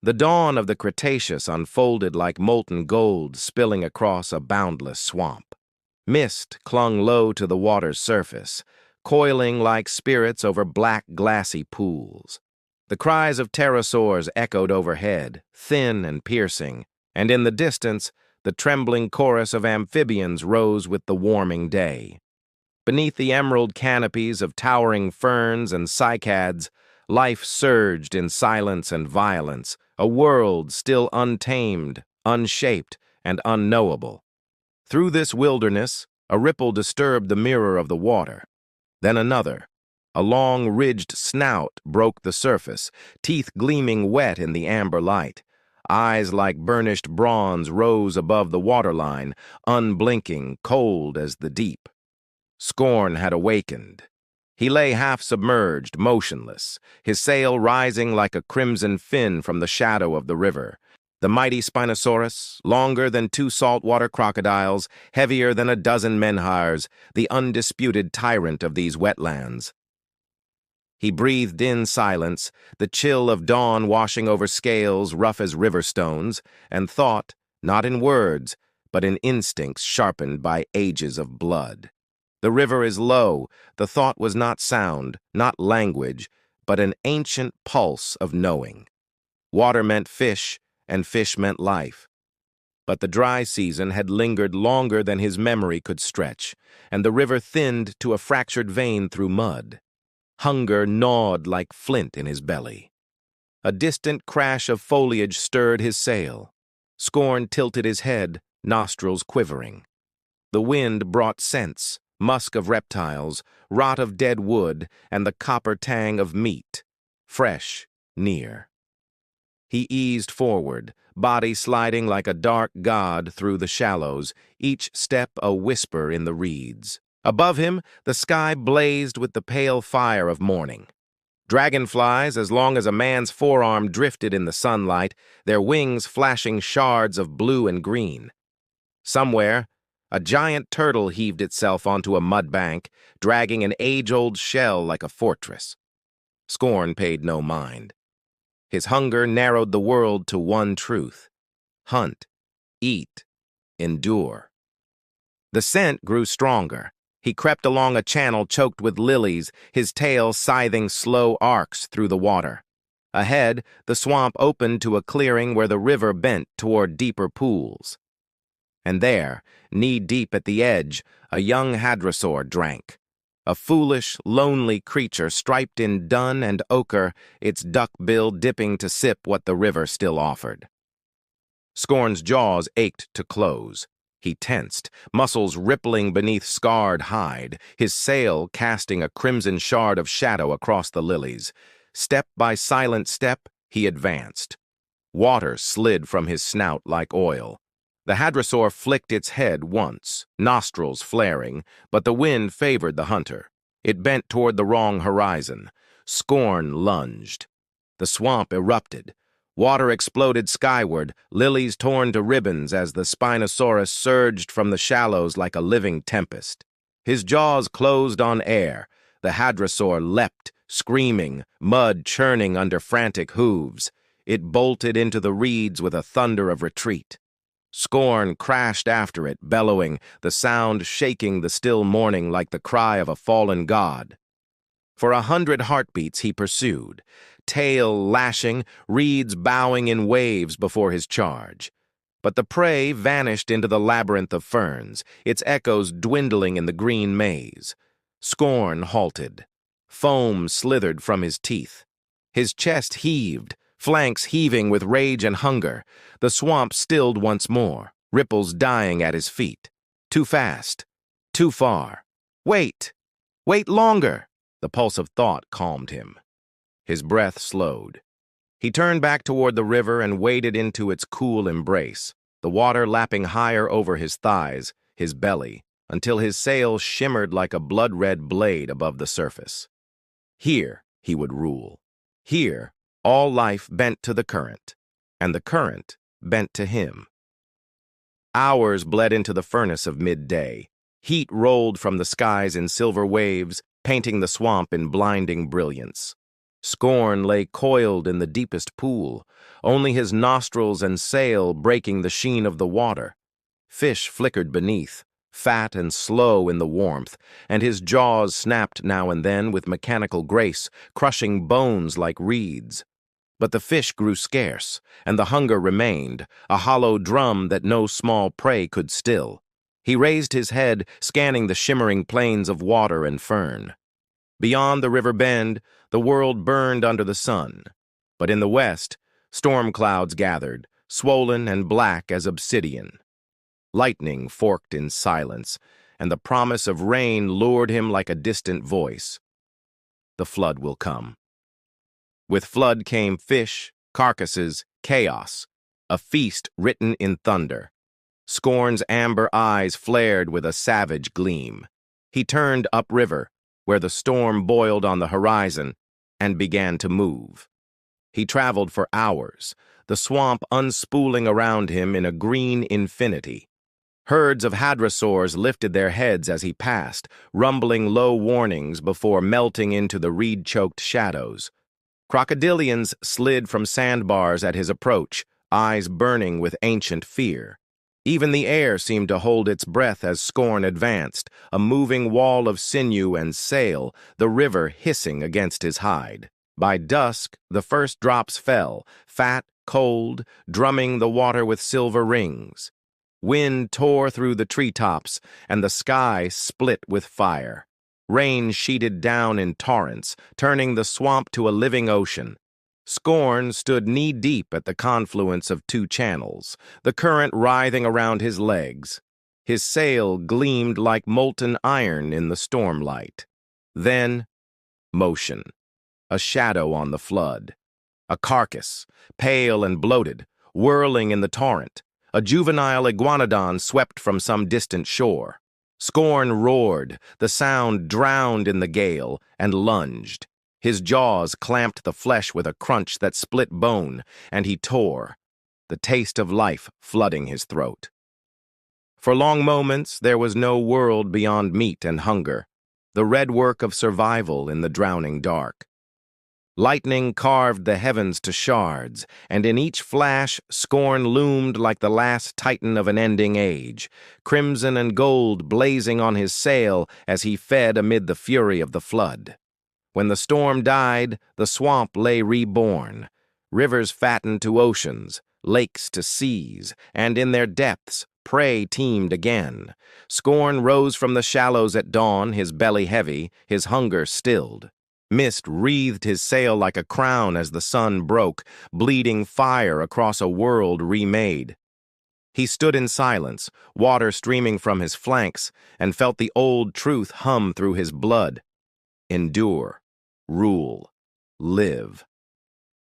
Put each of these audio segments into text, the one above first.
The dawn of the Cretaceous unfolded like molten gold spilling across a boundless swamp. Mist clung low to the water's surface, coiling like spirits over black, glassy pools. The cries of pterosaurs echoed overhead, thin and piercing, and in the distance, the trembling chorus of amphibians rose with the warming day. Beneath the emerald canopies of towering ferns and cycads, life surged in silence and violence, a world still untamed, unshaped, and unknowable. Through this wilderness, a ripple disturbed the mirror of the water. Then another. A long, ridged snout broke the surface, teeth gleaming wet in the amber light. Eyes like burnished bronze rose above the waterline, unblinking, cold as the deep. Skorn had awakened. He lay half-submerged, motionless, his sail rising like a crimson fin from the shadow of the river. The mighty Spinosaurus, longer than 2 saltwater crocodiles, heavier than a dozen menhirs, the undisputed tyrant of these wetlands. He breathed in silence, the chill of dawn washing over scales rough as river stones, and thought, not in words, but in instincts sharpened by ages of blood. The river is low. The thought was not sound, not language, but an ancient pulse of knowing. Water meant fish, and fish meant life. But the dry season had lingered longer than his memory could stretch, and the river thinned to a fractured vein through mud. Hunger gnawed like flint in his belly. A distant crash of foliage stirred his sail. Skorn tilted his head, nostrils quivering. The wind brought scents, musk of reptiles, rot of dead wood, and the copper tang of meat, fresh, near. He eased forward, body sliding like a dark god through the shallows, each step a whisper in the reeds. Above him, the sky blazed with the pale fire of morning. Dragonflies, as long as a man's forearm drifted in the sunlight, their wings flashing shards of blue and green. Somewhere, a giant turtle heaved itself onto a mud bank, dragging an age-old shell like a fortress. Skorn paid no mind. His hunger narrowed the world to one truth: hunt, eat, endure. The scent grew stronger. He crept along a channel choked with lilies, his tail scything slow arcs through the water. Ahead, the swamp opened to a clearing where the river bent toward deeper pools. And there, knee-deep at the edge, a young hadrosaur drank. A foolish, lonely creature striped in dun and ochre, its duck bill dipping to sip what the river still offered. Skorn's jaws ached to close. He tensed, muscles rippling beneath scarred hide, his sail casting a crimson shard of shadow across the lilies. Step by silent step, he advanced. Water slid from his snout like oil. The hadrosaur flicked its head once, nostrils flaring, but the wind favored the hunter. It bent toward the wrong horizon. Skorn lunged. The swamp erupted. Water exploded skyward, lilies torn to ribbons as the Spinosaurus surged from the shallows like a living tempest. His jaws closed on air. The hadrosaur leapt, screaming, mud churning under frantic hooves. It bolted into the reeds with a thunder of retreat. Skorn crashed after it, bellowing, the sound shaking the still morning like the cry of a fallen god. For 100 heartbeats he pursued, tail lashing, reeds bowing in waves before his charge. But the prey vanished into the labyrinth of ferns, its echoes dwindling in the green maze. Skorn halted. Foam slithered from his teeth. His chest heaved, flanks heaving with rage and hunger. The swamp stilled once more, ripples dying at his feet. Too fast. Too far. Wait! Wait longer! The pulse of thought calmed him. His breath slowed. He turned back toward the river and waded into its cool embrace, the water lapping higher over his thighs, his belly, until his sail shimmered like a blood-red blade above the surface. Here he would rule. Here, all life bent to the current, and the current bent to him. Hours bled into the furnace of midday. Heat rolled from the skies in silver waves, painting the swamp in blinding brilliance. Skorn lay coiled in the deepest pool, only his nostrils and sail breaking the sheen of the water. Fish flickered beneath, fat and slow in the warmth, and his jaws snapped now and then with mechanical grace, crushing bones like reeds. But the fish grew scarce, and the hunger remained, a hollow drum that no small prey could still. He raised his head, scanning the shimmering plains of water and fern. Beyond the river bend, the world burned under the sun. But in the west, storm clouds gathered, swollen and black as obsidian. Lightning forked in silence, and the promise of rain lured him like a distant voice. The flood will come. With flood came fish, carcasses, chaos, a feast written in thunder. Skorn's amber eyes flared with a savage gleam. He turned upriver, where the storm boiled on the horizon, and began to move. He traveled for hours, the swamp unspooling around him in a green infinity. Herds of hadrosaurs lifted their heads as he passed, rumbling low warnings before melting into the reed-choked shadows. Crocodilians slid from sandbars at his approach, eyes burning with ancient fear. Even the air seemed to hold its breath as Skorn advanced, a moving wall of sinew and sail, the river hissing against his hide. By dusk, the first drops fell, fat, cold, drumming the water with silver rings. Wind tore through the treetops, and the sky split with fire. Rain sheeted down in torrents, turning the swamp to a living ocean. Skorn stood knee-deep at the confluence of two channels, the current writhing around his legs. His sail gleamed like molten iron in the stormlight. Then, motion. A shadow on the flood. A carcass, pale and bloated, whirling in the torrent. A juvenile iguanodon swept from some distant shore. Skorn roared, the sound drowned in the gale, and lunged. His jaws clamped the flesh with a crunch that split bone, and he tore, the taste of life flooding his throat. For long moments, there was no world beyond meat and hunger, the red work of survival in the drowning dark. Lightning carved the heavens to shards, and in each flash, Skorn loomed like the last titan of an ending age, crimson and gold blazing on his sail as he fed amid the fury of the flood. When the storm died, the swamp lay reborn. Rivers fattened to oceans, lakes to seas, and in their depths, prey teemed again. Skorn rose from the shallows at dawn, his belly heavy, his hunger stilled. Mist wreathed his sail like a crown as the sun broke, bleeding fire across a world remade. He stood in silence, water streaming from his flanks, and felt the old truth hum through his blood. Endure, rule, live.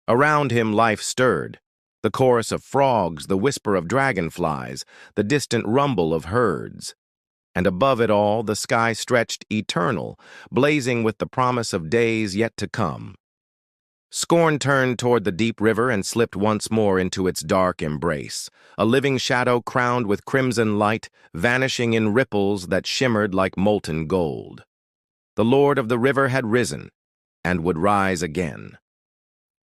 Around him life stirred, the chorus of frogs, the whisper of dragonflies, the distant rumble of herds. And above it all, the sky stretched eternal, blazing with the promise of days yet to come. Skorn turned toward the deep river and slipped once more into its dark embrace, a living shadow crowned with crimson light, vanishing in ripples that shimmered like molten gold. The Lord of the river had risen, and would rise again.